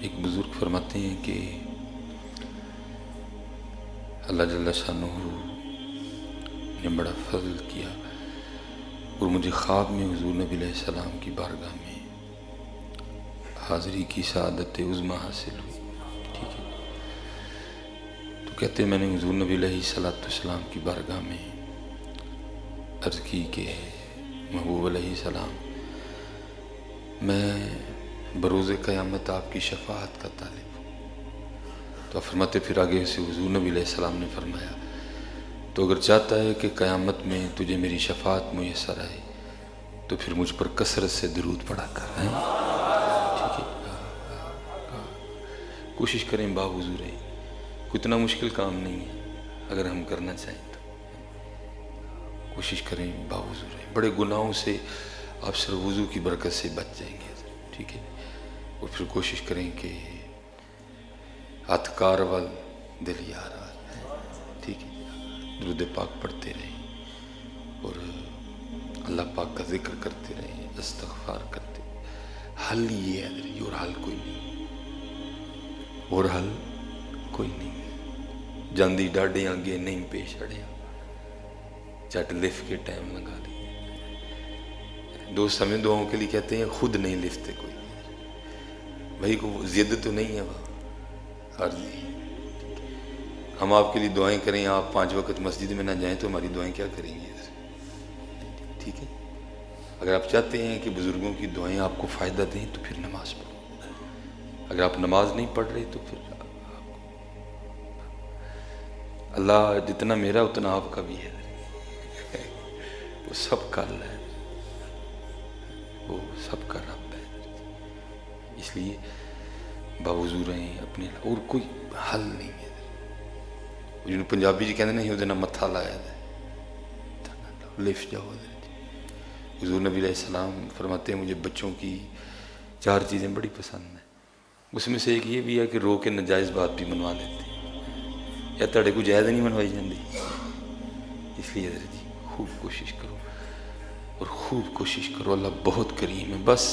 ایک بزرگ فرماتے ہیں کہ اللہ جل شانہ نے بڑا فضل کیا اور مجھے خواب میں حضور نبی علیہ السلام کی بارگاہ میں حاضری کی سعادت عظمی حاصل ہوئی. ٹھیک ہے، تو کہتے ہیں میں نے حضور نبی علیہ السلام کی بارگاہ میں عرض کی کہ محبوب علیہ السلام، میں بروز قیامت آپ کی شفاعت کا طالب ہوں. تو فرماتے پھر آگے سے حضور نبی علیہ السلام نے فرمایا تو اگر چاہتا ہے کہ قیامت میں تجھے میری شفاعت میسر آئے تو پھر مجھ پر کثرت سے درود پڑھا کر رہے ہیں. ٹھیک ہے، کوشش کریں با حضور ہے، اتنا مشکل کام نہیں ہے اگر ہم کرنا چاہیں تو. کوشش کریں با حضور ہے، بڑے گناہوں سے آپ سر وضو کی برکت سے بچ جائیں گے. ٹھیک ہے، اور پھر کوشش کریں کہ اتکار وال دل یار وال. ٹھیک ہے، درود پاک پڑھتے رہیں اور اللہ پاک کا ذکر کرتے رہیں، استغفار کرتے رہیں. حل یہ ہے اور حل کوئی نہیں، اور حل کوئی نہیں. جاندی ڈاڈے آگے نہیں پیش اڑیا، چٹ لفٹ کے ٹائم لگا لی. دوست ہمیں دعاؤں کے لیے کہتے ہیں خود نہیں لفتے کوئی، بھائی کو زید تو نہیں ہے وہاں عرضی. ہم آپ کے لیے دعائیں کریں، آپ 5 وقت مسجد میں نہ جائیں تو ہماری دعائیں کیا کریں گے؟ ٹھیک ہے، اگر آپ چاہتے ہیں کہ بزرگوں کی دعائیں آپ کو فائدہ دیں تو پھر نماز پڑھو. اگر آپ نماز نہیں پڑھ رہے تو پھر اللہ جتنا میرا اتنا آپ کا بھی ہے، وہ سب کا اللہ ہے، وہ سب کا رب ہے. اس لیے باوضو رہیں اپنے، اور کوئی حل نہیں ہے. جنہوں پنجابی جی کہتے ہیں وہ متھا لایا ہے، لفٹ جاؤ. حضور نبی علیہ السلام فرماتے ہیں مجھے بچوں کی 4 چیزیں بڑی پسند ہیں. اس میں سے ایک یہ بھی ہے کہ رو کے ناجائز بات بھی منوا لیتے ہیں، یا تڑے کو جائز نہیں منوائی جاتی. اس لیے حضرت جی خوب کوشش کرو اور خوب کوشش کرو، اللہ بہت کریم ہے. بس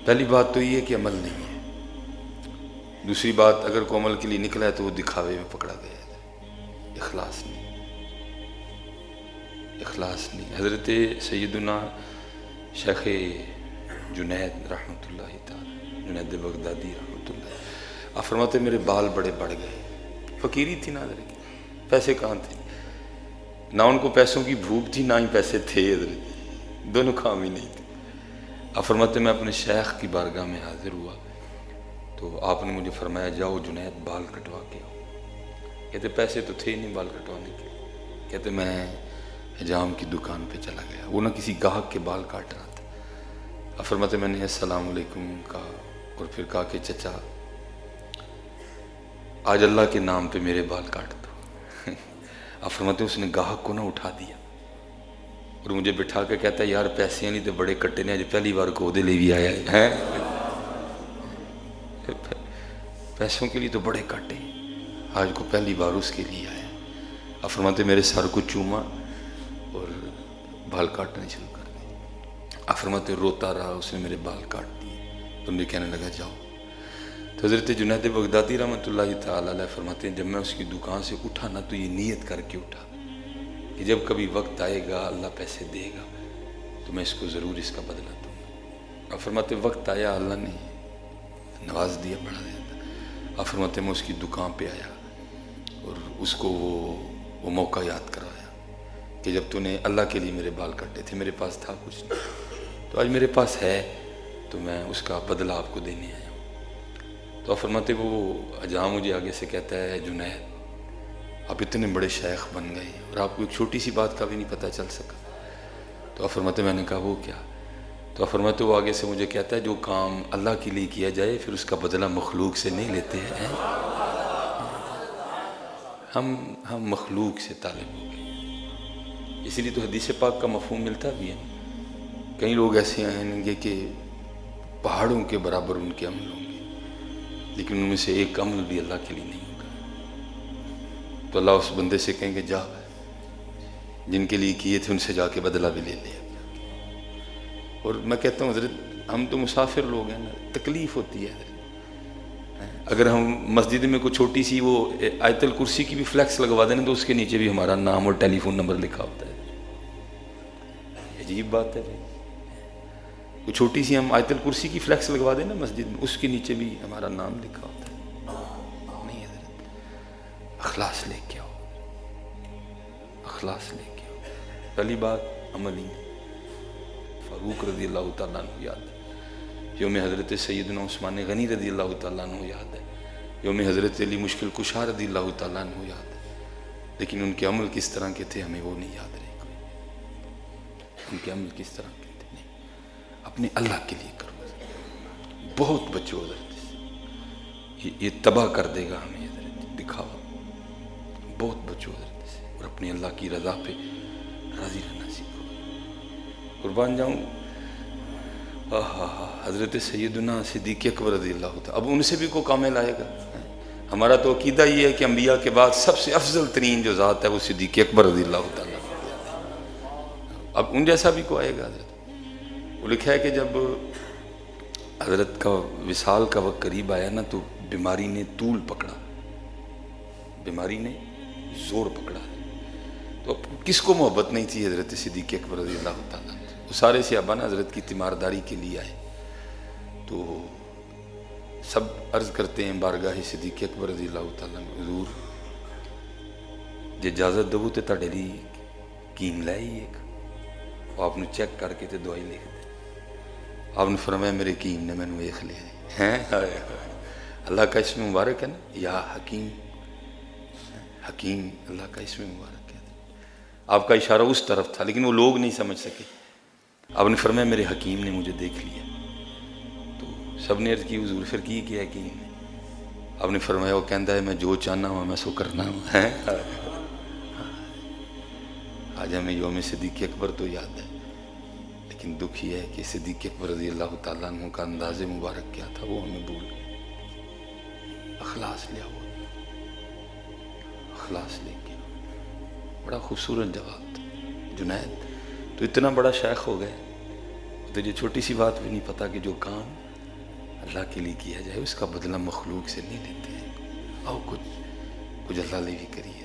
پہلی بات تو یہ ہے کہ عمل نہیں ہے. دوسری بات، اگر کوئی عمل کے لیے نکلا ہے تو وہ دکھاوے میں پکڑا گیا ہے، اخلاص نہیں. اخلاص نہیں. حضرت سیدنا شیخ جنید رحمۃ اللہ تعالی، جنید بغدادی رحمۃ اللہ، آپ فرماتے میرے بال بڑے بڑھ گئے. فقیری تھی نا حضرت، پیسے کہاں تھے؟ نہ ان کو پیسوں کی بھوک تھی، نہ ہی پیسے تھے حضرت، دونوں کام ہی نہیں تھے. آپ فرماتے میں اپنے شیخ کی بارگاہ میں حاضر ہوا تو آپ نے مجھے فرمایا جاؤ جنید بال کٹوا کے آؤ. کہتے پیسے تو تھے نہیں بال کٹوانے کے. کہتے میں حجام کی دکان پہ چلا گیا، وہ نہ کسی گاہک کے بال کاٹ رہا تھا. آپ فرماتے میں نے السلام علیکم کہا اور پھر کہا کہ چچا آج اللہ کے نام پہ میرے بال کاٹ دو. آپ فرماتے اس نے گاہک کو نہ اٹھا دیا اور مجھے بٹھا کے کہتا ہے یار پیسے نہیں تو بڑے کٹے نے، آج پہلی بار کو دے لے بھی آیا ہے، پیسوں کے لیے تو بڑے کٹے، آج کو پہلی بار اس کے لیے آیا. آپ فرماتے میرے سر کو چوما اور بال کاٹنے شروع کر دیے. آپ فرماتے روتا رہا، اس نے میرے بال کاٹ دیے تو مجھے کہنے لگا جاؤ. تو حضرت جنید بغدادی رحمۃ اللہ تعالی علیہ فرماتے ہیں جب میں اس کی دکان سے اٹھا نا تو یہ نیت کر کے اٹھا کہ جب کبھی وقت آئے گا اللہ پیسے دے گا تو میں اس کو ضرور اس کا بدلہ دوں گا. آپ فرماتے وقت آیا، اللہ نے نواز دیا، بڑھا دیا. آپ فرماتے میں اس کی دکان پہ آیا اور اس کو وہ موقع یاد کروایا کہ جب تو نے اللہ کے لیے میرے بال کٹے تھے، میرے پاس تھا کچھ نہیں، تو آج میرے پاس ہے تو میں اس کا بدلہ آپ کو دینے آیا ہوں. تو آپ فرماتے وہ جہاں مجھے آگے سے کہتا ہے جنید آپ اتنے بڑے شیخ بن گئے اور آپ کو ایک چھوٹی سی بات کا بھی نہیں پتہ چل سکا. تو آپ فرماتے میں نے کہا وہ کیا؟ تو آپ فرماتے وہ آگے سے مجھے کہتا ہے جو کام اللہ کے لیے کیا جائے پھر اس کا بدلہ مخلوق سے نہیں لیتے ہیں. ہم مخلوق سے طالب ہو گئے. اسی لیے تو حدیث پاک کا مفہوم ملتا بھی ہے. کئی لوگ ایسے آئیں گے کہ پہاڑوں کے برابر ان کے عمل ہوں گے لیکن ان میں سے ایک عمل بھی اللہ کے لیے نہیں ہوگا. تو اللہ اس بندے سے کہیں گے جا جن کے لیے کیے تھے ان سے جا کے بدلہ بھی لے لیا. اور میں کہتا ہوں حضرت ہم تو مسافر لوگ ہیں نا، تکلیف ہوتی ہے حضرت. اگر ہم مسجد میں کوئی چھوٹی سی وہ آیت الکرسی کی بھی فلیکس لگوا دیں تو اس کے نیچے بھی ہمارا نام اور ٹیلی فون نمبر لکھا ہوتا ہے. عجیب بات ہے بھائی. کوئی چھوٹی سی ہم آیت الکرسی کی فلیکس لگوا دیں نا مسجد میں، اس کے نیچے بھی ہمارا نام لکھا ہوتا ہے. نہیں حضرت، اخلاص لے کے آؤ، اخلاص لے کے آؤ. پہلی بات عمل ہی. فاروق رضی اللہ تعالیٰ عنہ یاد ہے، یوم حضرت سیدنا عثمان غنی رضی اللہ تعالیٰ عنہ یاد ہے، یوم حضرت علی مشکل کشا رضی اللہ تعالیٰ عنہ یاد ہے، لیکن ان کے عمل کس طرح کے تھے ہمیں وہ نہیں یاد رہے. کوئی ان کے عمل کس طرح کے تھے نہیں. اپنے اللہ کے لیے کرو، بہت بچو حضرت سے، یہ تباہ کر دے گا ہمیں حضرت دکھاوا. بہت بچو حضرت سے اور اپنے اللہ کی رضا پہ راضی رہنا سیکھو. قربان جاؤں حضرت سیدنا صدیق اکبر رضی اللہ تعالیٰ، اب ان سے بھی کوئی کامل آئے گا. ہمارا تو عقیدہ یہ ہے کہ انبیاء کے بعد سب سے افضل ترین جو ذات ہے وہ صدیق اکبر رضی اللہ تعالیٰ. اب ان جیسا بھی کوئی آئے گا حضرت. وہ لکھا ہے کہ جب حضرت کا وصال کا وقت قریب آیا نا تو بیماری نے طول پکڑا، بیماری نے زور پکڑا. تو کس کو محبت نہیں تھی حضرت صدیق اکبر رضی اللہ تعالیٰ. وہ سارے صحابہ نا حضرت کی تیمارداری کے لیے آئے تو سب عرض کرتے ہیں بارگاہ صدیق اکبر رضی اللہ تعالیٰ عنہ، حضور جے اجازت دو تے تہاڈے لئی کیم لائی ایک. آپ نے چیک کر کے تے دوائی لکھ دے. آپ نے فرمایا میرے کیم نے مینوں ویکھ لیا ہے. اللہ کا اسم مبارک ہے نا، یا حکیم. حکیم اللہ کا اسم مبارک ہے. آپ کا اشارہ اس طرف تھا لیکن وہ لوگ نہیں سمجھ سکے. آپ نے فرمایا میرے حکیم نے مجھے دیکھ لیا. تو سب نے عرض کی حضور پھر کی کیا حکیم نے؟ آپ نے فرمایا وہ کہندا ہے میں جو چاہنا ہوں میں سو کرنا ہوں. آج ہمیں یوم صدیق اکبر تو یاد ہے، لیکن دکھ یہ ہے کہ صدیق اکبر رضی اللہ تعالیٰ عنہ کا انداز مبارک کیا تھا وہ ہمیں بھول گئے. اخلاص لے آؤ، اخلاص لے کے. بڑا خوبصورت جواب تھا. جنید تو اتنا بڑا شیخ ہو گئے تو یہ چھوٹی سی بات بھی نہیں پتا کہ جو کام اللہ کے لیے کیا جائے اس کا بدلہ مخلوق سے نہیں لیتے ہیں. آؤ کچھ اللہ لے بھی کریے.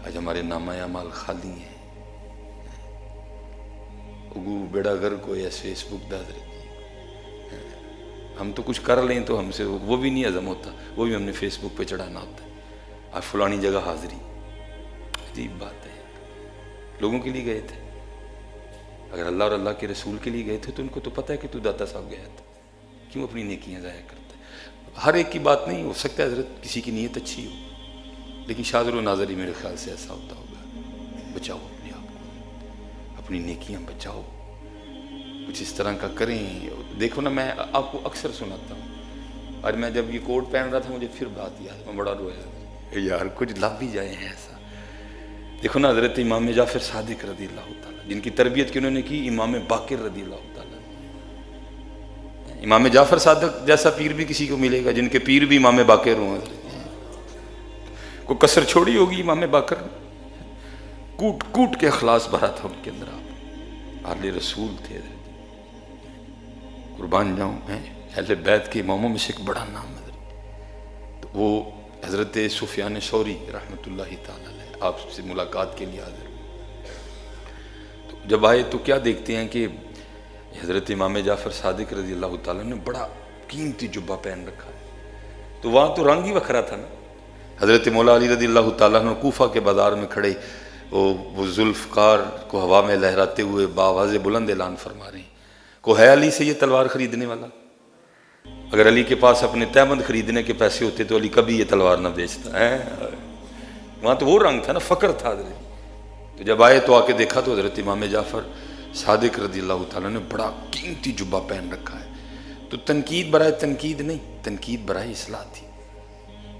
آج ہمارے نامہ اعمال خالی ہیں. اگو بیڑا گھر کو یا فیس بک دا حضرت، ہم تو کچھ کر لیں تو ہم سے وہ بھی نہیں ہضم ہوتا، وہ بھی ہم نے فیس بک پہ چڑھانا ہوتا ہے. آج فلانی جگہ حاضری. عجیب بات ہے. لوگوں کے لیے گئے تھے، اگر اللہ اور اللہ کے رسول کے لیے گئے تھے تو ان کو تو پتہ ہے کہ تو داتا صاحب گیا تھا، کیوں اپنی نیکیاں ضائع کرتا ہے. ہر ایک کی بات نہیں ہو سکتا ہے حضرت، کسی کی نیت اچھی ہو لیکن شاذر و ناظر ہی میرے خیال سے ایسا ہوتا ہوگا. بچاؤ اپنے آپ کو، اپنی نیکیاں بچاؤ، کچھ اس طرح کا کریں. دیکھو نا میں آپ کو اکثر سناتا ہوں، اور میں جب یہ کوٹ پہن رہا تھا مجھے پھر بات یاد، میں بڑا رویا یار کچھ لا بھی جائے ہیں ایسا. دیکھو نا حضرت امام جعفر صادق رضی اللہ تعالیٰ جن کی تربیت کی انہوں نے کی امام باقر رضی اللہ تعالیٰ. امام جعفر صادق جیسا پیر بھی کسی کو ملے گا جن کے پیر بھی امام باقر ہوں. کو کسر چھوڑی ہوگی امام باقر نے، کوٹ کوٹ کے اخلاص بھرا تھا ان کے اندر. آپ اہل رسول تھے. قربان جاؤں میں اہل بیت کے اماموں میں سے ایک بڑا نام ہے تو وہ حضرت سفیان ثوری رحمۃ اللہ تعالیٰ علیہ آپ سے ملاقات کے لیے حاضر. تو جب آئے تو کیا دیکھتے ہیں کہ حضرت امام جعفر صادق رضی اللہ تعالیٰ نے بڑا قیمتی جبہ پہن رکھا ہے. تو وہاں تو رنگ ہی وکھرا تھا نا. حضرت مولا علی رضی اللہ تعالیٰ عنہ کوفہ کے بازار میں کھڑے وہ ذوالفقار کو ہوا میں لہراتے ہوئے باواز بلند اعلان فرما رہے ہیں کو ہے علی سے یہ تلوار خریدنے والا. اگر علی کے پاس اپنے تہمند خریدنے کے پیسے ہوتے تو علی کبھی یہ تلوار نہ بیچتا ہے. وہاں تو وہ رنگ تھا نا، فخر تھا حضرت. تو جب آئے تو آ کے دیکھا تو حضرت امام جعفر صادق رضی اللہ تعالیٰ نے بڑا قیمتی جبہ پہن رکھا ہے. تو تنقید برائے تنقید نہیں، تنقید برائے اصلاح تھی.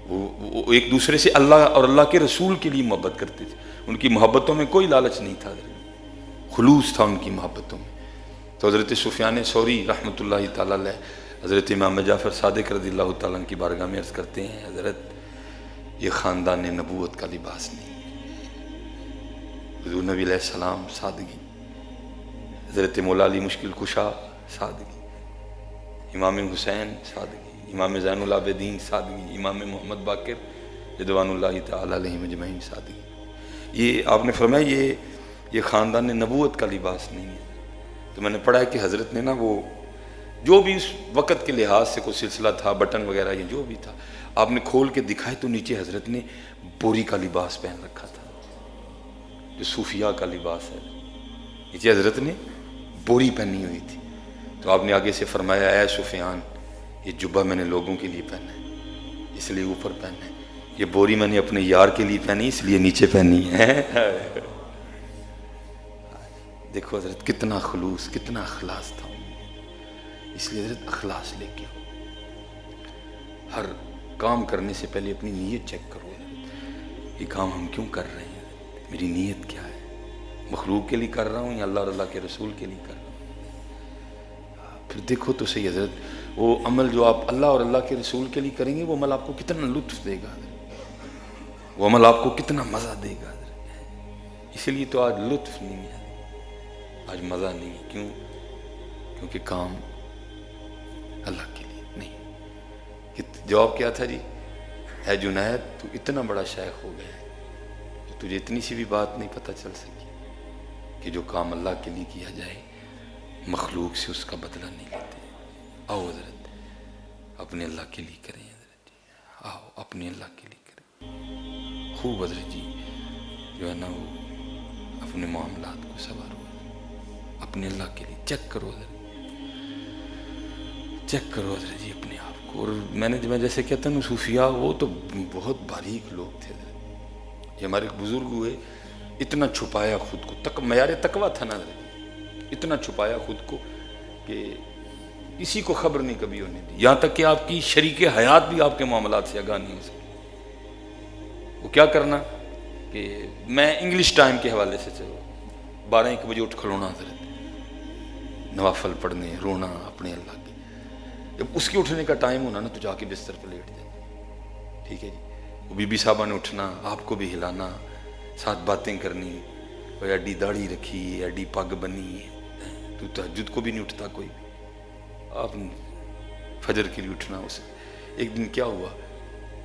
وہ ایک دوسرے سے اللہ اور اللہ کے رسول کے لیے محبت کرتے تھے. ان کی محبتوں میں کوئی لالچ نہیں تھا، خلوص تھا ان کی محبتوں میں. تو حضرت سفیان ثوری رحمۃ اللہ تعالیٰ علیہ حضرت امام جعفر صادق رضی اللہ تعالیٰ کی بارگاہ میں عرض کرتے ہیں حضرت یہ خاندان نبوت کا لباس نہیں. حضور نبی علیہ السلام سادگی، حضرت مولا علی مشکل کشا سادگی، امام حسین سادگی، امام زین العابدین سادگی، امام محمد باقر رضوان اللہ تعالیٰ علیہ مجمعین سادگی. یہ آپ نے فرمایا یہ خاندان نبوت کا لباس نہیں ہے. تو میں نے پڑھا ہے کہ حضرت نے نا وہ جو بھی اس وقت کے لحاظ سے کوئی سلسلہ تھا، بٹن وغیرہ یا جو بھی تھا، آپ نے کھول کے دکھائے تو نیچے حضرت نے بوری کا لباس پہن رکھا تھا، جو صوفیاء کا لباس ہے. نیچے حضرت نے بوری پہنی ہوئی تھی. تو آپ نے آگے سے فرمایا اے سفیان، یہ جبہ میں نے لوگوں کے لیے پہنا ہے اس لیے اوپر پہنا ہے، یہ بوری میں نے اپنے یار کے لیے پہنی اس لیے نیچے پہنی ہے. دیکھو حضرت کتنا خلوص، کتنا اخلاص تھا. اس لیے حضرت اخلاص لے کے آؤ. ہر کام کرنے سے پہلے اپنی نیت چیک کرو. یہ کام ہم کیوں کر رہے ہیں؟ میری نیت کیا ہے؟ مخلوق کے لیے کر رہا ہوں یا اللہ اور اللہ کے رسول کے لیے کر رہا ہوں؟ پھر دیکھو تو صحیح حضرت، وہ عمل جو آپ اللہ اور اللہ کے رسول کے لیے کریں گے وہ عمل آپ کو کتنا لطف دے گا، وہ عمل آپ کو کتنا مزہ دے گا. اسی لیے تو آج لطف نہیں ہے، آج مزہ نہیں ہے. کیوں؟ کیونکہ کام اللہ کے لیے نہیں. جواب کیا تھا جی؟ ہے جنید تو اتنا بڑا شیخ ہو گیا کہ تجھے اتنی سی بھی بات نہیں پتہ چل سکی کہ جو کام اللہ کے لیے کیا جائے مخلوق سے اس کا بدلہ نہیں لیتے. آؤ حضرت اپنے اللہ کے لیے کریں. حضرت جی آؤ اپنے اللہ کے لیے کریں. خوب حضرت جی جو ہے نا وہ اپنے معاملات کو سنوارو، اپنے اللہ کے لیے چیک کرو حضرت، چیک کرو حضرت جی اپنے آپ کو. اور میں جیسے کہتا ہوں صوفیاء وہ تو بہت باریک لوگ تھے حضرت. یہ ہمارے بزرگ ہوئے، اتنا چھپایا خود کو، معیار تقویٰ تھا نا حضرت، اتنا چھپایا خود کو کہ کسی کو خبر نہیں کبھی ہونے دی. یہاں تک کہ آپ کی شریک حیات بھی آپ کے معاملات سے آگاہ نہیں ہو سکتی. وہ کیا کرنا کہ میں انگلش ٹائم کے حوالے سے چلو 12-1 بجے اٹھ کھڑونا حضرت، نوافل پڑھنے، رونا اپنے اللہ کے. جب اس کے اٹھنے کا ٹائم ہونا نا تو جا کے بستر پہ لیٹ جانا. ٹھیک ہے جی. وہ بی بی صاحبہ نے اٹھنا، آپ کو بھی ہلانا، ساتھ باتیں کرنی. کوئی ایڈی داڑھی رکھی، ایڈی پگ بنی، تو تہجد کو بھی نہیں اٹھتا کوئی. آپ فجر کے لیے اٹھنا. اسے ایک دن کیا ہوا،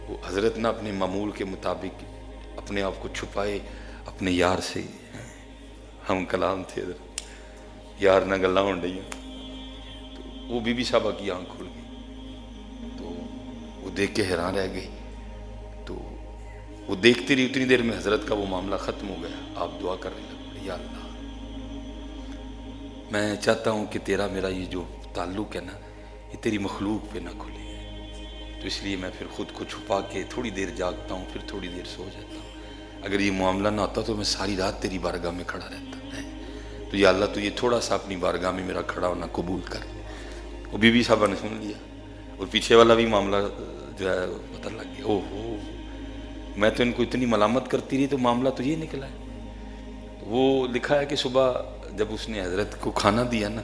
وہ حضرت نے اپنے معمول کے مطابق اپنے آپ کو چھپائے اپنے یار سے. ہم کلام تھے حضرت، یار نہ گلاں ہون ڈیاں. تو وہ بی بی صاحبہ کی آنکھ کھل گئی تو وہ دیکھ کے حیران رہ گئی. تو وہ دیکھتی رہی، اتنی دیر میں حضرت کا وہ معاملہ ختم ہو گیا. آپ دعا کرنے لگے، یا اللہ میں چاہتا ہوں کہ تیرا میرا یہ جو تعلق ہے نا یہ تیری مخلوق پہ نہ کھلے. تو اس لیے میں پھر خود کو چھپا کے تھوڑی دیر جاگتا ہوں، پھر تھوڑی دیر سو جاتا ہوں. اگر یہ معاملہ نہ ہوتا تو میں ساری رات تیری بارگاہ میں کھڑا رہتا. تو یا اللہ تو یہ تھوڑا سا اپنی بارگاہ میں میرا کھڑا ہونا قبول کر. وہ بی بی صاحبہ نے سن لیا اور پیچھے والا بھی معاملہ جو ہے پتہ لگ گیا. اوہ ہو، میں تو ان کو اتنی ملامت کرتی رہی تو معاملہ تو یہ نکلا ہے. وہ لکھا ہے کہ صبح جب اس نے حضرت کو کھانا دیا نا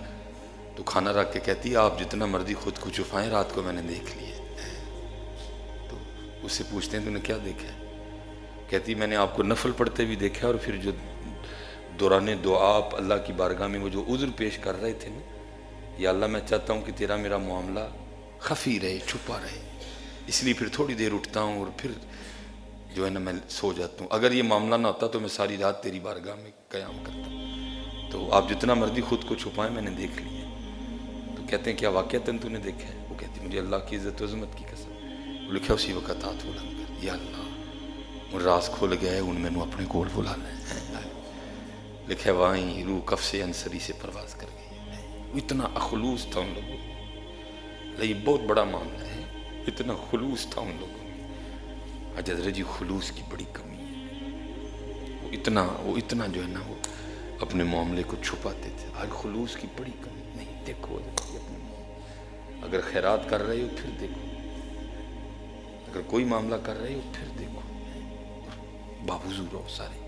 تو کھانا رکھ کے کہتی ہے آپ جتنا مرضی خود کو چھپائیں، رات کو میں نے دیکھ لیا. تو اس سے پوچھتے ہیں تو نے کیا دیکھا ہے؟ کہتی میں نے آپ کو نفل پڑھتے بھی دیکھا، اور پھر جو دوران دعا آپ اللہ کی بارگاہ میں وہ جو عذر پیش کر رہے تھے نا، یا اللہ میں چاہتا ہوں کہ تیرا میرا معاملہ خفی رہے، چھپا رہے، اس لیے پھر تھوڑی دیر اٹھتا ہوں اور پھر جو ہے نا میں سو جاتا ہوں. اگر یہ معاملہ نہ ہوتا تو میں ساری رات تیری بارگاہ میں قیام کرتا. تو آپ جتنا مرضی خود کو چھپائیں، میں نے دیکھ لیا. تو کہتے ہیں کیا واقعتاً تو نے دیکھا ہے؟ وہ کہتی مجھے اللہ کی عزت و عظمت کی قسم. وہ لکھا اسی وقت ہاتھ بلند کر، یا اللہ وہ راز کھل گئے ان میں اپنے کول بلا لیں. لکھا وہیں روح کف سے انصری سے پرواز کر گئی. اتنا خلوص تھا ان لوگوں میں. یہ بہت بڑا معاملہ ہے، اتنا خلوص تھا ان لوگوں میں. آج حضرت جی خلوص کی بڑی کمی ہے. وہ اتنا جو ہے نا وہ اپنے معاملے کو چھپاتے تھے. آج خلوص کی بڑی کمی نہیں. دیکھو حضرت جی اپنے معاملے، اگر خیرات کر رہے ہو پھر دیکھو، اگر کوئی معاملہ کر رہے ہو پھر دیکھو. باوضو رہو سارے،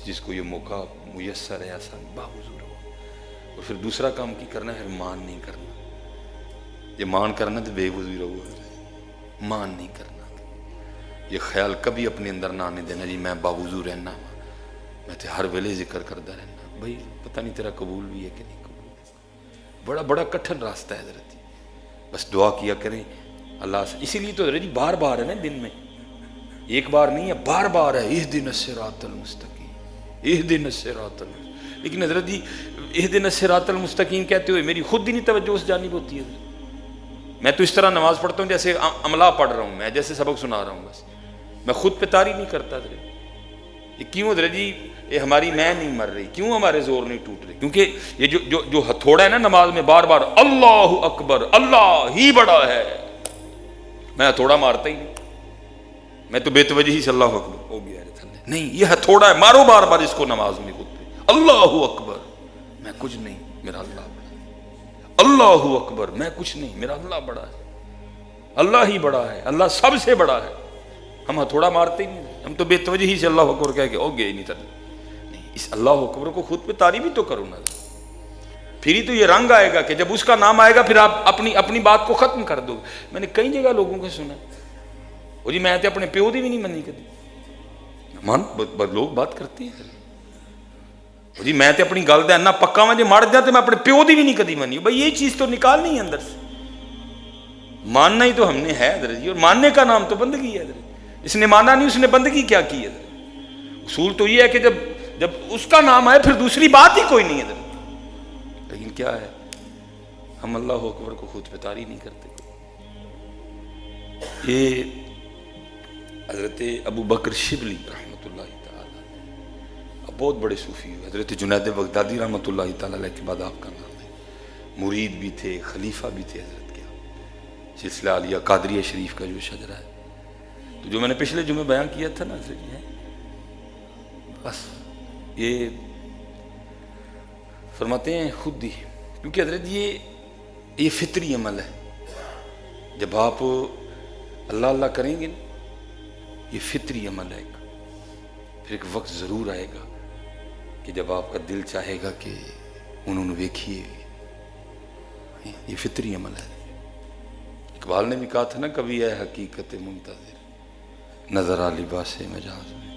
جس کو یہ موقع میسر ہے آسان باوضو رہو. اور پھر دوسرا کام کی کرنا ہے، مان نہیں کرنا. یہ مان کرنا تو بے وضو رہو، مان نہیں کرنا. یہ خیال کبھی اپنے اندر نہ آنے دینا جی میں باوضو رہنا، میں تو ہر ویلے ذکر کرتا رہنا. بھائی پتہ نہیں تیرا قبول بھی ہے کہ نہیں قبول. بڑا کٹھن راستہ ہے حضرت. بس دعا کیا کریں اللہ سے. اسی لیے تو حضرت جی بار بار ہے نا دن میں، ایک بار نہیں ہے، بار بار ہے اہدنا الصراط المستقیم، اہدنا الصراط المستقیم. لیکن حضرت جی اہدنا الصراط المستقیم کہتے ہوئے میری خود ہی نہیں توجہ اس جانب ہوتی ہے. میں تو اس طرح نماز پڑھتا ہوں جیسے عملہ پڑھ رہا ہوں، میں جیسے سبق سنا رہا ہوں، بس میں خود پہ طاری نہیں کرتا. حضرت یہ کیوں حضرت جی؟ یہ ہماری میں نہیں مر رہی، کیوں ہمارے زور نہیں ٹوٹ رہے؟ کیونکہ یہ جو ہتھوڑا ہے نا نماز میں بار بار اللہ اکبر، اللہ ہی بڑا ہے، میں ہتھوڑا مارتا ہی نہیں، میں تو بے توجہی سے اللہ اکبر ہو گیا نہیں، یہ ہتھوڑا ہے، مارو بار بار اس کو نماز میں خود پہ. اللہ اکبر، میں کچھ نہیں، میرا اللہ بڑا ہے. اللہ اکبر، میں کچھ نہیں، میرا اللہ بڑا ہے. اللہ ہی بڑا ہے، اللہ سب سے بڑا ہے. ہم ہتھوڑا مارتے ہی نہیں، ہم تو بے توجہی سے اللہ اکبر کہہ کے ہو گیا ہی نہیں تھا. نہیں، اس اللہ اکبر کو خود پہ تعریف بھی تو کرو نا. پھر ہی تو یہ رنگ آئے گا کہ جب اس کا نام آئے گا پھر آپ اپنی بات کو ختم کر دو. میں نے کئی جگہ لوگوں کو سنا وہ جی میں تے اپنے پیو دی بھی نہیں منی کدی. لوگ بات کرتے ہیں جی میں تے اپنی گل دے انا پکا وا جے مر جا تے میں اپنے پیو دی بھی نہیں کدی منی. بھائی یہ چیز تو نکالنی ہے اندر سے. ماننا ہی تو ہم نے ہے حضرت جی، اور ماننے کا نام تو بندگی ہے حضرت. اس نے مانا نہیں، اس نے بندگی کیا کی ہے. اصول تو یہ ہے کہ جب اس کا نام آئے پھر دوسری بات ہی کوئی نہیں ہے حضرت. لیکن کیا ہے، ہم اللہ اکبر کو خود پہ طاری نہیں کرتے. یہ حضرت ابو بکر شبلی رحمۃ اللہ تعالی اب بہت بڑے صوفی ہوئے. حضرت جنید بغدادی رحمۃ اللہ تعالی علیہ کے بعد آپ کا نام ہے. مرید بھی تھے، خلیفہ بھی تھے حضرت کے. سلسلہ عالیہ قادریہ شریف کا جو شجرہ ہے، تو جو میں نے پچھلے جمعے بیان کیا تھا نا حضرت جی، بس یہ فرماتے ہیں خود ہی، کیونکہ حضرت یہ فطری عمل ہے. جب آپ اللہ اللہ کریں گے نا، یہ فطری عمل ہے. پھر ایک وقت ضرور آئے گا کہ جب آپ کا دل چاہے گا کہ انہوں نے ویکھیے. یہ فطری عمل ہے. اقبال نے بھی کہا تھا نا، کبھی ہے حقیقت منتظر نظر آ لباس مجاز میں،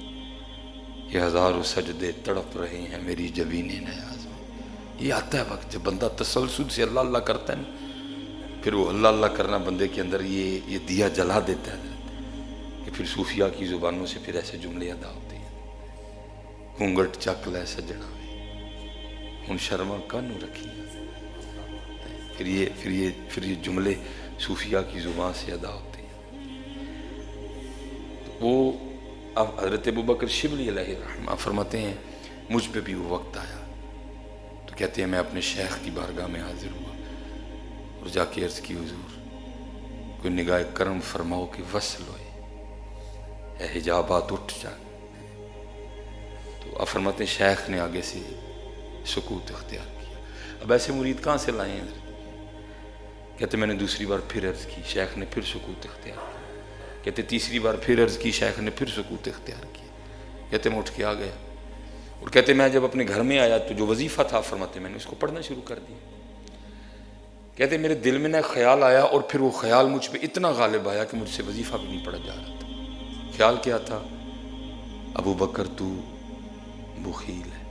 یہ ہزاروں سجدے تڑپ رہے ہیں میری جبین نیاز میں. یہ آتا ہے وقت جب بندہ تسلسل سے اللہ اللہ کرتا ہے نا، پھر وہ اللہ اللہ کرنا بندے کے اندر یہ دیا جلا دیتا ہے کہ پھر صوفیاء کی زبانوں سے پھر ایسے جملے ادا ہوتے ہیں. گھونگھٹ چک لے سجنا ہن شرما کانوں رکھی. پھر یہ جملے صوفیاء کی زبان سے ادا ہوتے ہیں. وہ اب حضرت ابو بکر شبلی علیہ الرحمہ فرماتے ہیں مجھ پہ بھی وہ وقت آیا تو کہتے ہیں میں اپنے شیخ کی بارگاہ میں حاضر ہوا اور جا کے عرض کی حضور کوئی نگاہ کرم فرماؤ کہ وصل ہوئے اے حجابات اٹھ جا. تو اب فرماتے ہیں شیخ نے آگے سے سکوت اختیار کیا. اب ایسے مرید کہاں سے لائے ہیں؟ کہتے میں نے دوسری بار پھر عرض کی، شیخ نے پھر سکوت اختیار کیا. کہتے تیسری بار پھر عرض کی، شیخ نے پھر سکوت اختیار کیا. کہتے میں اٹھ کے آ گیا اور کہتے میں جب اپنے گھر میں آیا تو جو وظیفہ تھا فرماتے میں نے اس کو پڑھنا شروع کر دیا. کہتے میرے دل میں نہ خیال آیا اور پھر وہ خیال مجھ پہ اتنا غالب آیا کہ مجھ سے وظیفہ بھی نہیں پڑھا جا رہا تھا. خیال کیا تھا؟ ابو بکر تو بخیل ہے.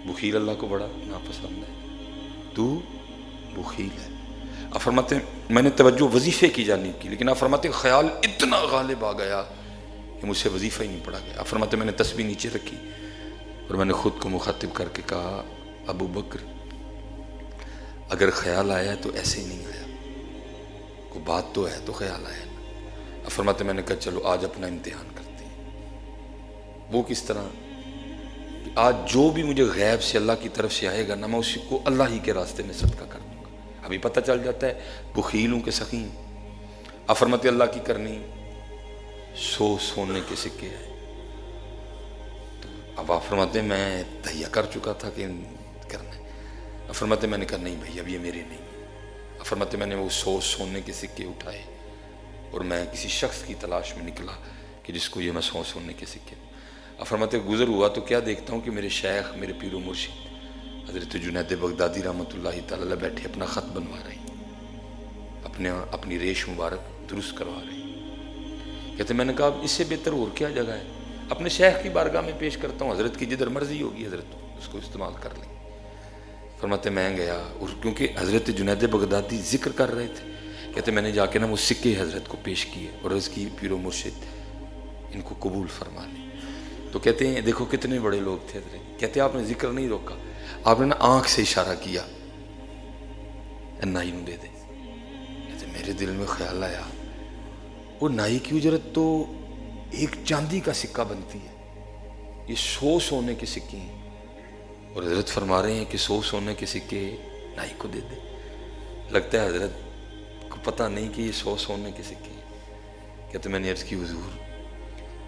بخیل اللہ کو بڑا ناپسند ہے. تو بخیل ہے. آپ فرماتے میں نے توجہ وظیفے کی جانب کی، لیکن آپ فرماتے خیال اتنا غالب آ گیا کہ مجھ سے وظیفہ ہی نہیں پڑھا گیا. آپ فرماتے میں نے تسبیح نیچے رکھی اور میں نے خود کو مخاطب کر کے کہا ابو بکر اگر خیال آیا تو ایسے ہی نہیں آیا، کوئی بات تو ہے تو خیال آیا. آپ فرماتے میں نے کہا چلو آج اپنا امتحان کرتے ہیں. وہ کس طرح کہ آج جو بھی مجھے غیب سے اللہ کی طرف سے آئے گا نا، میں اسی کو اللہ ہی کے راستے میں صدقہ کر دوں گا. ابھی پتہ چل جاتا ہے بخیل ہوں کہ سخی. آپ فرماتے اللہ کی کرنی 100 سونے کے سکے ہیں. تو اب آپ فرماتے میں تہیہ کر چکا تھا کہ کرنا ہے. آپ فرماتے میں نے کہا نہیں بھائی اب یہ میرے نہیں. آپ فرماتے میں نے وہ 100 سونے کے سکے اٹھائے اور میں کسی شخص کی تلاش میں نکلا کہ جس کو یہ میں 100 سونے کے سکے. آپ فرماتے گزر ہوا تو کیا دیکھتا ہوں کہ میرے شیخ میرے پیر و مرشد حضرت جنید بغدادی رحمۃ اللہ تعالی بیٹھے اپنا خط بنوا رہے ہیں، اپنی ریش مبارک درست کروا رہے ہیں. کہتے میں نے کہا اس سے بہتر اور کیا جگہ ہے، اپنے شیخ کی بارگاہ میں پیش کرتا ہوں، حضرت کی جدھر مرضی ہوگی حضرت اس کو استعمال کر لیں. فرماتے میں گیا، اور کیونکہ حضرت جنید بغدادی ذکر کر رہے تھے، کہتے میں نے جا کے نا وہ سکے حضرت کو پیش کیے اور عرض کی پیر و مرشد ان کو قبول فرما لیں. تو کہتے ہیں دیکھو کتنے بڑے لوگ تھے حضرت. کہتے آپ نے ذکر نہیں روکا، آپ نے نا آنکھ سے اشارہ کیا نائی نو دے دے. کہتے میرے دل میں خیال آیا وہ نائی کی اجرت تو ایک چاندی کا سکہ بنتی ہے، یہ 100 سونے کے سکے ہیں، اور حضرت فرما رہے ہیں کہ 100 سونے کے سکے نائی کو دے دے. لگتا ہے حضرت کو پتہ نہیں کہ یہ 100 سونے کے سکے ہیں. کہتے میں نے عرض کی حضور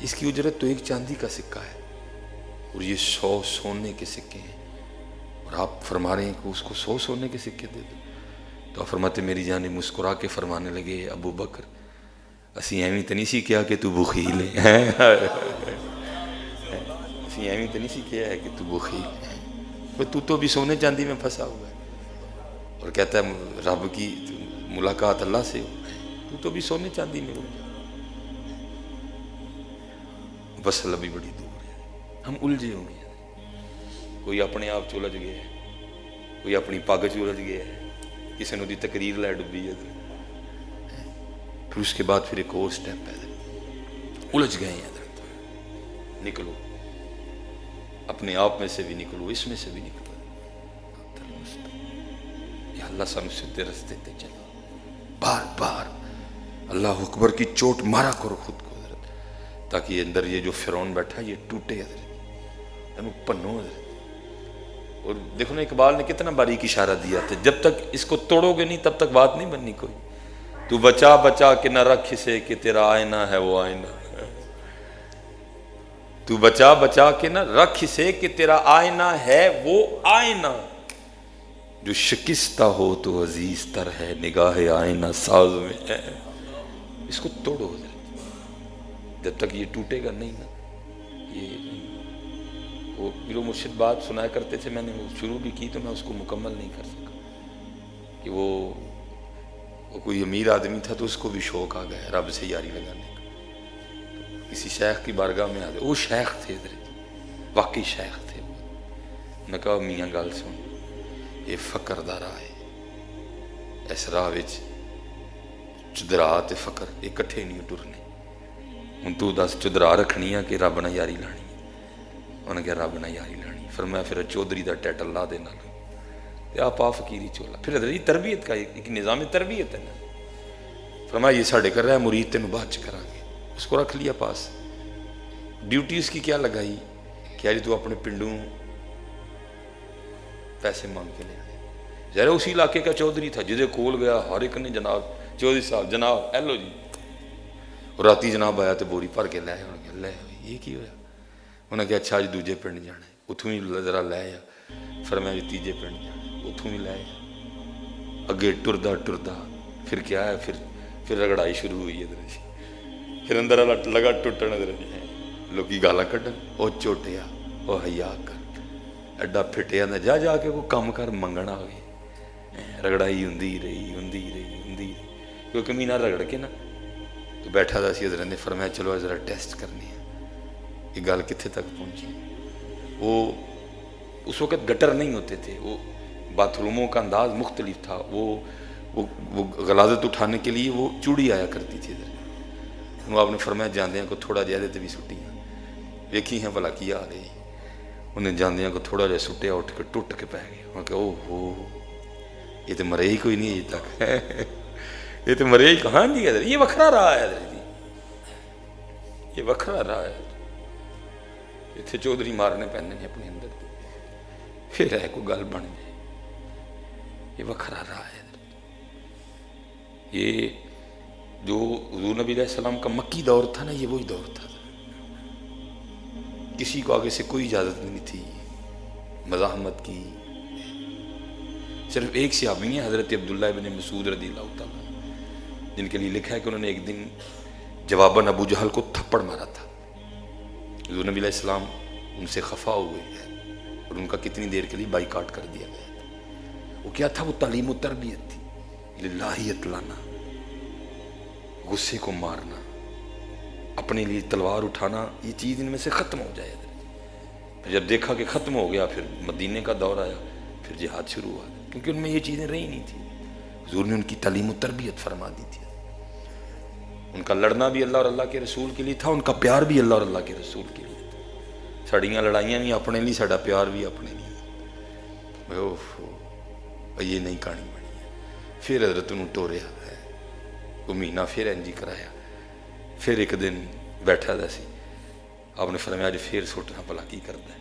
اس کی اجرت تو ایک چاندی کا سکہ ہے اور یہ 100 سونے کے سکے ہیں، اور آپ فرما رہے ہیں کہ اس کو 100 سونے کے سکے دے دو. تو آپ فرماتے میری جانب مسکرا کے فرمانے لگے ابو بکر اسی ایویں تو نہیں سی کیا کہ تو بخیل ہے، اسی ایویں تو نہیں سی کیا ہے کہ تو بخیل ہے، تو بھی سونے چاندی میں پھنسا ہوا ہے. اور کہتا ہے رب کی ملاقات اللہ سے ہو، تو بھی سونے چاندی میں ہو. بس ابھی بڑی دور ہے، ہم الجھے ہوئے ہیں. کوئی اپنے آپ چ الجھ گیا ہے، کوئی اپنی پگ چ الجھ گیا ہے، کسی نے دی تقریر لے ڈبی ہے. پھر اس کے بعد پھر ایک اور سٹیپ ہے، الجھ گئے ہیں. نکلو اپنے آپ میں سے بھی نکلو، اس میں سے بھی نکلو. یا اللہ سانو سیدھے رستے تے چلا. بار بار اللہ اکبر کی چوٹ مارا کرو خود کو حضرت، تاکہ اندر یہ جو فرعون بیٹھا یہ ٹوٹے حضرت، پنو حضرت. اور دیکھو نا اقبال نے کتنا باریک اشارہ دیا تھا، جب تک اس کو توڑو گے نہیں تب تک بات نہیں بننی کوئی. تو بچا بچا کے نہ رکھ اسے کہ تیرا آئینہ ہے وہ آئینہ، تو بچا بچا کے نہ رکھ اسے کہ تیرا آئینہ ہے وہ آئینہ. جو شکستہ ہو تو عزیز تر ہے نگاہ آئینہ ساز میں ہے. اس کو توڑو حضرت، جب تک یہ ٹوٹے گا نہیں نا. یہ وہ پیر و مرشد بات سنایا کرتے تھے، میں نے وہ شروع بھی کی تو میں اس کو مکمل نہیں کر سکا. کہ وہ کوئی امیر آدمی تھا تو اس کو بھی شوق آ گیا رب سے یاری لگانے کا. کسی شیخ کی بارگاہ میں آ گئے، وہ شیخ تھے حضرت، واقعی شیخ تھے. میں کہا میاں گل سن، یہ فقر دا راہ ہے، اس راہ وچ چدرا تے فقر اکٹھے نہیں ٹرنے. ہن تو دس چدرا رکھنی ہے کہ رب نہ یاری لانی؟ انہوں نے کہا رب نہ یاری لانی. فرمایا پھر چودھری دا ٹائٹل لا دینا تے آپ فقیری چولا. پھر حضرت تربیت کا ایک نظام تربیت ہے نا. فرمایا یہ ساڑھے کر رہا ہے مرید تینوں بعد چ کرا گے. اس کو رکھ لیا پاس. ڈیوٹی اس کی کیا لگائی کہ آج تو اپنے پنڈوں پیسے مانگ کے لے آئے. ظاہر اسی علاقے کا چودھری تھا، جدے کول گیا ہر ایک نے جناب چودھری صاحب جناب ایلو جی. اور راتی جناب آیا تو بوری بھر کے لے آئے. انہوں نے کہا لے یہ کی ہوا؟ انہوں نے کہا اچھا اج دوجے پنڈ جانا ہے، اتوں ہی ذرا لے آیا. فرمایا جی تیجے پنڈ جانا ہے، اتوں بھی لے آیا. اگے ٹردا ٹردا پھر کیا ہے، پھر رگڑائی شروع ہوئی ہے. پھر اندر والا لگا ٹوٹن. لوکی گالا کڈن، وہ چوٹیا وہ حیا کر ایڈا پھٹیا نہ جا جا کے کوئی کام کر منگنا آ گئی. رگڑائی ہوندی رہی. کوئی کمینہ رگڑ کے نا تو بیٹھا تھا سی. حضرت نے فرمایا چلو ذرا ٹیسٹ کرنی ہے یہ گل کتنے تک پہنچی. وہ اس وقت گٹر نہیں ہوتے تھے، وہ باتھ روموں کا انداز مختلف تھا. وہ غلاظت اٹھانے کے لیے وہ چوڑی آیا کرتی تھی. انہوں آپ نے فرمایا جاندیاں کو تھوڑا جہا دے بھی سٹی ہیں، ویکھی ہیں بھلا کی آ رہی. انہیں جاندیاں کو تھوڑا جہا سٹیا، اٹھ کے ٹوٹ کے پہ گئے. انہوں نے کہا او ہو یہ تو مرے ہی کوئی نہیں اجے تک، یہ تو مرے ہی کہاں جی. یہ وکھرا رہا ہے حضرت جی، یہ وکھرا رہا ہے. اتنے چودھری مارنے پہنے نے اپنے اندر، پھر ہے کوئی گل بن جائے. یہ وکھرا رہا ہے. یہ جو حضور نبی علیہ السلام کا مکی دور تھا نا، یہ وہی دور تھا. کسی کو آگے سے کوئی اجازت نہیں تھی مزاحمت کی. صرف ایک صحابی ہیں حضرت عبداللہ ابن مسعود رضی اللہ تعالیٰ، جن کے لیے لکھا ہے کہ انہوں نے ایک دن جواباً ابو جہل کو تھپڑ مارا تھا. حضور نبی علیہ السلام ان سے خفا ہوئے ہیں اور ان کا کتنی دیر کے لیے بائیکاٹ کر دیا گیا تھا. وہ کیا تھا؟ وہ تعلیم و تربیت تھی. للہیت لانا، غصے کو مارنا، اپنے لیے تلوار اٹھانا، یہ چیز ان میں سے ختم ہو جائے. جب دیکھا کہ ختم ہو گیا، پھر مدینے کا دور آیا. پھر جہاد شروع ہوا، کیونکہ ان میں یہ چیزیں رہی نہیں تھیں. حضور نے ان کی تعلیم و تربیت فرما دی تھی. ان کا لڑنا بھی اللہ اور اللہ کے رسول کے لیے تھا، ان کا پیار بھی اللہ اور اللہ کے رسول کے لیے تھا. ساڑیاں لڑائیاں بھی اپنے لیے، ساڈا پیار بھی اپنے لیے. یہ نہیں کہانی بنی ہے. پھر حضرت انہوں ٹوریا ہے، وہ مہینہ پھر انجی کرایا. پھر ایک دن بیٹھا دا سی، آپ نے فرمایا اج پھر سٹنا بھلا کی کرتا ہے.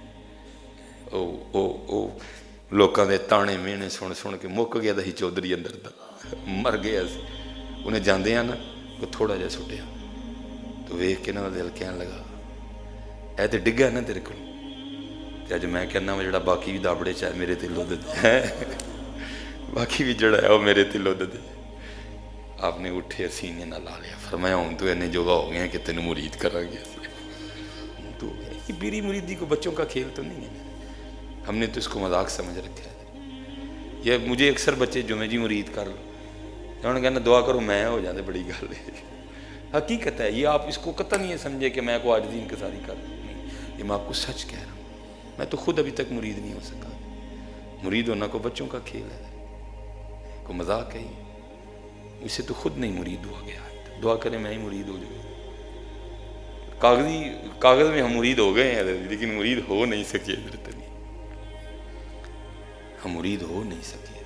لوکاں دے تانے مینے سن سن کے مک گیا دا ہی چودھری اندر دا، مر گیا سی. انہیں جاندے ہیں نا وہ تھوڑا جہا سٹیا تو ویکھ کے نا دل کہن لگا اے تے ڈگا نا تیرے کول، تے اج میں کہنا وا جڑا باقی بھی دابڑے چاہے میرے تے لد دے، باقی بھی جڑا ہے وہ میرے تے لد دے. آپ نے اٹھے سینے نہ لا لیا، فرمایا ہوں تو اینے جوگا ہو گیا کہ تینوں مرید کراں گے. تو یہ پیری مریدی کو بچوں کا کھیل تو نہیں ہے، ہم نے تو اس کو مذاق سمجھ رکھا ہے. یہ مجھے اکثر بچے جمعہ جی مرید کر لو، انہوں نے کہنا دعا کرو میں ہو جاتے، بڑی گل ہے. حقیقت ہے یہ، آپ اس کو قطع نہیں سمجھے کہ میں کو عاجزی انکساری کر رہا ہوں، نہیں، یہ میں آپ کو سچ کہہ رہا ہوں. میں تو خود ابھی تک مرید نہیں ہو سکا. مرید ہونا کو بچوں کا کھیل ہے، کو مذاق ہے. اس سے تو خود نہیں مرید ہوا گیا. دعا کریں میں ہی مرید ہو جاؤں. کاغذ میں ہم مرید ہو گئے ہیں لیکن مرید ہو نہیں سکے. ہم مرید ہو نہیں سکے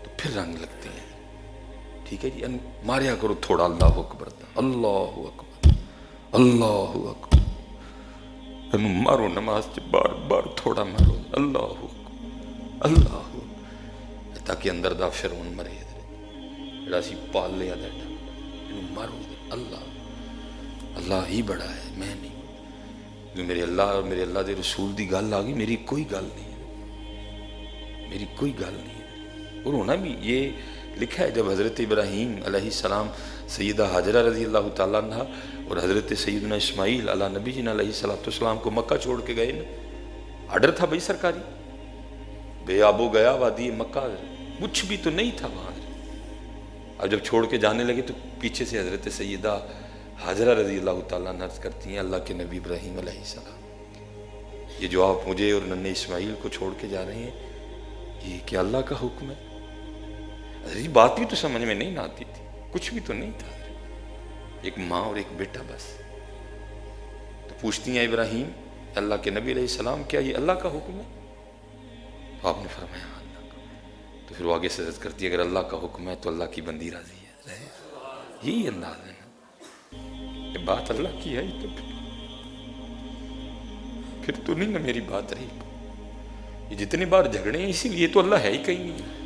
تو پھر رنگ لگتے ہیں. ٹھیک ہے جی، ماریا کرو تھوڑا اللہ اکبر، اللہ اکبر، اللہ اکبر. مارو نماز سے بار بار تھوڑا مارو اللہ اکبر، اللہ اکبر، تاکہ اندر دا فرعون مرے جڑا سی پال لیا ڈاٹا. مارو اللہ، اللہ ہی بڑا ہے، میں نہیں. میرے اللہ اور میرے اللہ دے رسول دی گل آ گئی، میری کوئی گل نہیں ہے، میری کوئی گل نہیں ہے. اور ہونا بھی یہ لکھا ہے جب حضرت ابراہیم علیہ السلام سیدہ حاجرہ رضی اللہ تعالیٰ عنہ اور حضرت سیدنا اسماعیل علیہ نبی جی علیہ السلام کو مکہ چھوڑ کے گئے نا، آرڈر تھا بھائی سرکاری، بے آبو گیا وادی مکہ، کچھ بھی تو نہیں تھا وہاں. اب جب چھوڑ کے جانے لگے تو پیچھے سے حضرت سیدہ حاجرہ رضی اللہ تعالیٰ عنہ عرض کرتی ہیں اللہ کے نبی ابراہیم علیہ السلام، یہ جو آپ مجھے اور ننھے اسماعیل کو چھوڑ کے جا رہے ہیں یہ کیا اللہ کا حکم ہے؟ یہ بات بھی تو سمجھ میں نہیں آتی تھی، کچھ بھی تو نہیں تھا، ایک ماں اور ایک بیٹا بس. تو پوچھتی ہیں ابراہیم اللہ کے نبی علیہ السلام کیا یہ اللہ کا حکم ہے؟ آپ نے فرمایا اللہ کا. تو پھر وہ آگے سے عرض کرتی ہے اگر اللہ کا حکم ہے تو اللہ کی بندی راضی ہے. یہی انداز ہے نا، یہ بات اللہ کی ہے تو پھر تو نہیں نا میری بات رہی. یہ جتنے بار جھگڑے ہیں اسی لیے تو اللہ ہے ہی کہیں نہیں.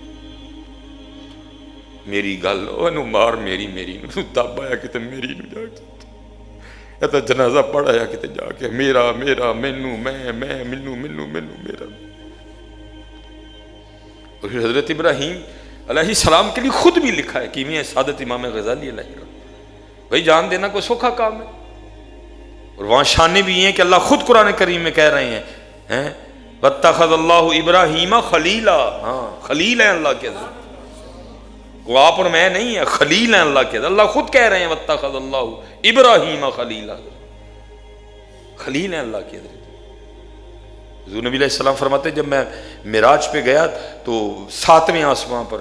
میری گل انہوں مار میری نو تب آیا کتے میری نو جا کے یا تو جنازہ پڑھایا کتے جا کے میرا مینو میں منو میرا. اور پھر حضرت ابراہیم علیہ السلام کے لیے خود بھی لکھا ہے کہ میں سعادت امام غزالی علیہ السلام، بھائی جان دینا کوئی سوکھا کام ہے. اور وہاں شانے بھی ہیں کہ اللہ خود قرآن کریم میں کہہ رہے ہیں وَاتَّخَذَ اللَّهُ إِبْرَاهِيمَ خَلِيلًا. ہاں خلیل ہیں اللہ کے حضرت، وہ آپ اور میں نہیں ہے، خلیل ہیں اللہ کے. اللہ خود کہہ رہے ہیں وَاتَّخَذَ اللَّهُ إِبْرَاهِيمَ خَلِيلًا، خلیل ہیں اللہ کے حضرت. حضور نبی علیہ السلام فرماتے جب میں معراج پہ گیا تو 7ویں آسمان پر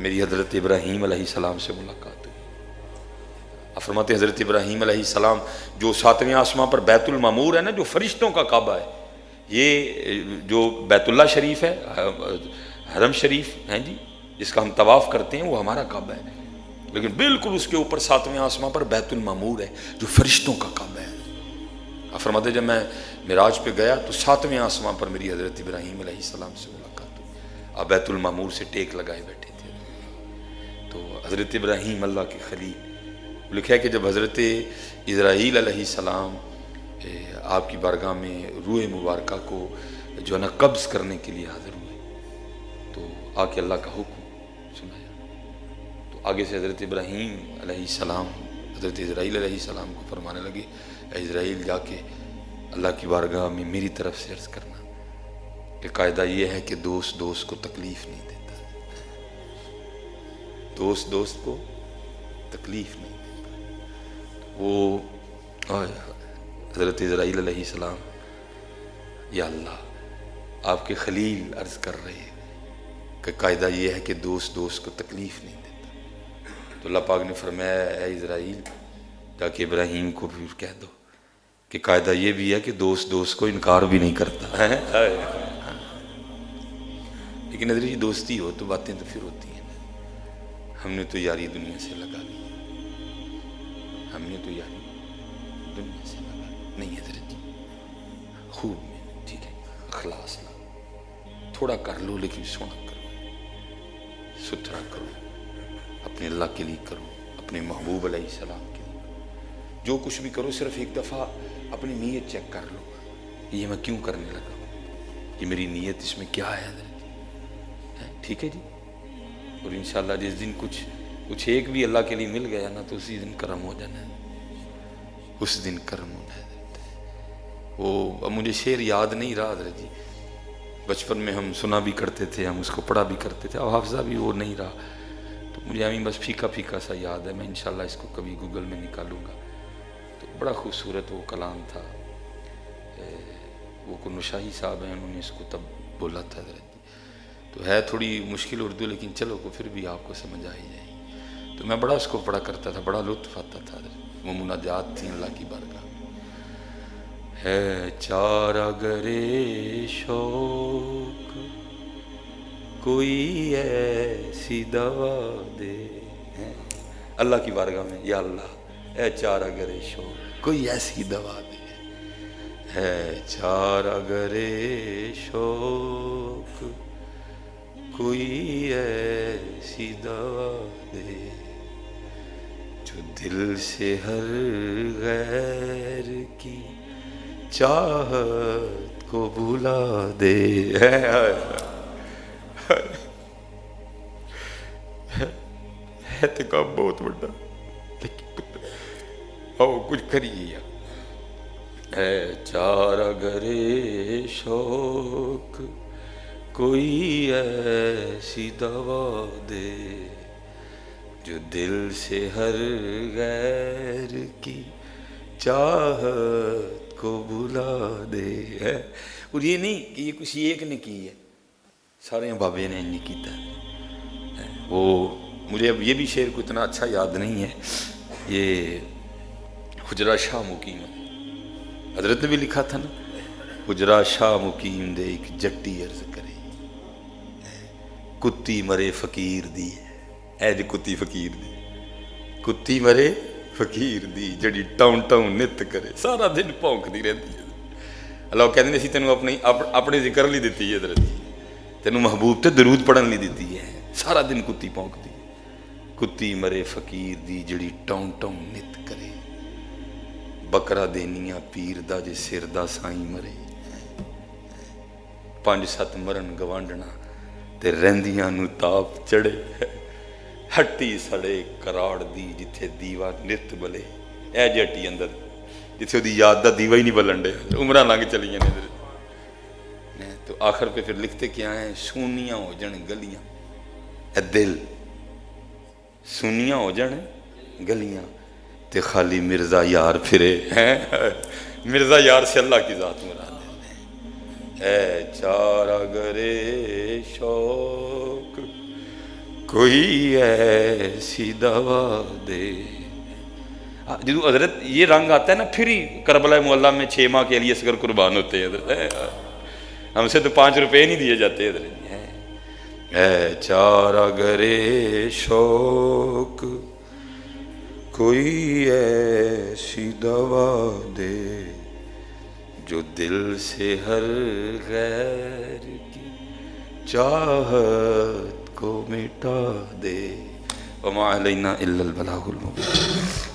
میری حضرت ابراہیم علیہ السلام سے ملاقات ہوئی. آپ فرماتے ہیں حضرت ابراہیم علیہ السلام جو 7ویں آسمان پر بیت المعمور ہے نا، جو فرشتوں کا کعبہ ہے، یہ جو بیت اللہ شریف ہے، حرم شریف ہیں جی جس کا ہم طواف کرتے ہیں، وہ ہمارا کعبہ ہے، لیکن بالکل اس کے اوپر 7ویں آسمان پر بیت المعمور ہے جو فرشتوں کا کعبہ ہے. آپ فرماتے جب میں معراج پہ گیا تو 7ویں آسمان پر میری حضرت ابراہیم علیہ السلام سے ملاقات ہوئی. آپ بیت المعمور سے ٹیک لگائے بیٹھے تھے. تو حضرت ابراہیم اللہ کے خلیل، لکھا ہے کہ جب حضرت اسرائیل علیہ السلام آپ کی بارگاہ میں روح مبارکہ کو جو ہے نا قبض کرنے کے لیے حاضر ہوئے تو آ کے اللہ کا حکم سنایا. تو آگے سے حضرت ابراہیم علیہ السلام حضرت اسرائیل علیہ السلام کو فرمانے لگے اے اسرائیل جا کے اللہ کی بارگاہ میں میری طرف سے عرض کرنا کہ قاعدہ یہ ہے کہ دوست دوست کو تکلیف نہیں دیتا، دوست کو تکلیف نہیں دیتا. وہ حضرت اسرائیل علیہ السلام یا اللہ آپ کے خلیل عرض کر رہے ہیں کہ قاعدہ یہ ہے کہ دوست دوست کو تکلیف نہیں دیتا، تو اللہ پاک نے فرمایا اے اسرائیل جا کے ابراہیم کو بھی کہہ دو کہ قاعدہ یہ بھی ہے کہ دوست دوست کو انکار بھی نہیں کرتا ہے۔ لیکن حضرت جی دوستی ہو تو باتیں تو پھر ہوتی ہیں، ہم نے تو یاری دنیا سے لگا لی، ہم نے تو یاری دنیا سے لگا لی نہیں حضرت جی، خوب میں ٹھیک ہے اخلاص لا، تھوڑا کر لو لیکن سونا کرو، ستھرا کرو، اپنے اللہ کے لیے کرو، اپنے محبوب علیہ السلام کے لیے، جو کچھ بھی کرو صرف ایک دفعہ اپنی نیت چیک کر لو، یہ میں کیوں کرنے لگا ہوں، یہ میری نیت اس میں کیا ہے حضرت جی، ٹھیک ہے جی۔ اور انشاءاللہ جس دن کچھ ایک بھی اللہ کے لیے مل گیا نا تو اسی دن کرم ہو جانا ہے، اس دن کرم ہونا ہے حضرت۔ وہ اب مجھے شعر یاد نہیں رہا حضرت جی، بچپن میں ہم سنا بھی کرتے تھے، ہم اس کو پڑھا بھی کرتے تھے، اب حافظہ بھی وہ نہیں رہا، تو مجھے ہمیں بس پھیکا پھیکا سا یاد ہے، میں انشاءاللہ اس کو کبھی گوگل میں نکالوں گا، تو بڑا خوبصورت وہ کلام تھا، وہ کنو شاہی صاحب ہیں انہوں نے اس کو تب بولا تھا حضرت جی، تو ہے تھوڑی مشکل اردو لیکن چلو کو پھر بھی آپ کو سمجھ آ ہی جائے گی، تو میں بڑا اس کو پڑھا کرتا تھا، بڑا لطف آتا تھا حضرت، وہ مناجات تھیں اللہ کی بارگاہ میں۔ ہے چارہ گرے شوق کوئی ایسی دوا دے، اللہ کی بارگاہ میں یا اللہ اے چارہ گرے شوق کوئی ایسی دوا دے، ہے چارہ گرے شوق کوئی ایسی دوا دے، جو دل سے ہر غیر کی چاہت کو بھلا دے، ہے تو کام بہت بڑا لیکن آؤ کچھ کریے، ہے چارہ گرے شوق کوئی ایسی دوا دے، جو دل سے ہر غیر کی چاہت کو بھلا دے، اور یہ نہیں کہ یہ کسی ایک نے کی ہے، سارے بابے نے نہیں کیتا ہے، وہ مجھے اب یہ بھی شعر کو اتنا اچھا یاد نہیں ہے، یہ حجرہ شاہ مقیم حضرت نے بھی لکھا تھا نا، حجرہ شاہ مقیم دے ایک جٹی عرض کرے، کتی مرے فقیر دی، اے جی کتی فقیر دی، کتی مرے فقیر دی جڑی ٹاؤن ٹاؤن نت کرے، سارا دن پونک دی رہتی ہے، اللہ کہتے ہیں اسی تینوں اپنے ذکر لی دیتی ہے حضرت جی، تینوں محبوب تے درود پڑھن لی دیتی ہے، سارا دن کتی پونک دی، کتی مرے فقیر دی جڑی ٹاؤن ٹاؤن نت کرے، بکرا دینیاں پیر دا جے سر دا سائیں مرے، 5-7 مرن گوانڈنا تے رہندیاں نو تاپ چڑے، ہٹی سڑے کراڑ دی جتھے دیوا نت بلے، اے جی ہٹی اندر جتھے دی یاد دا دیوا ہی نہیں بلن دے، عمرہ لنگ چلی جانے ادھر، تو آخر پہ پھر لکھتے کیا ہیں، سونیاں ہو جن گلیاں، اے دل سونیاں ہو جن گلیاں تے خالی مرزا یار پھرے، مرزا یار سے اللہ کی ذات مراد ہے، اے چارہ گرے شوق کوئی ایسی دوا دے، جدو حضرت یہ رنگ آتا ہے نا پھر ہی کربلا معلیٰ میں 6 ماہ کے لیے اصغر قربان ہوتے ہیں حضرت، ہم سے تو 5 روپے نہیں دیے جاتے حضرت، اے چارہ گرے شوق کوئی ایسی دوا دے، جو دل سے ہر غیر کی چاہت کو مٹا دے، وما علینا الا البلاغ المبین۔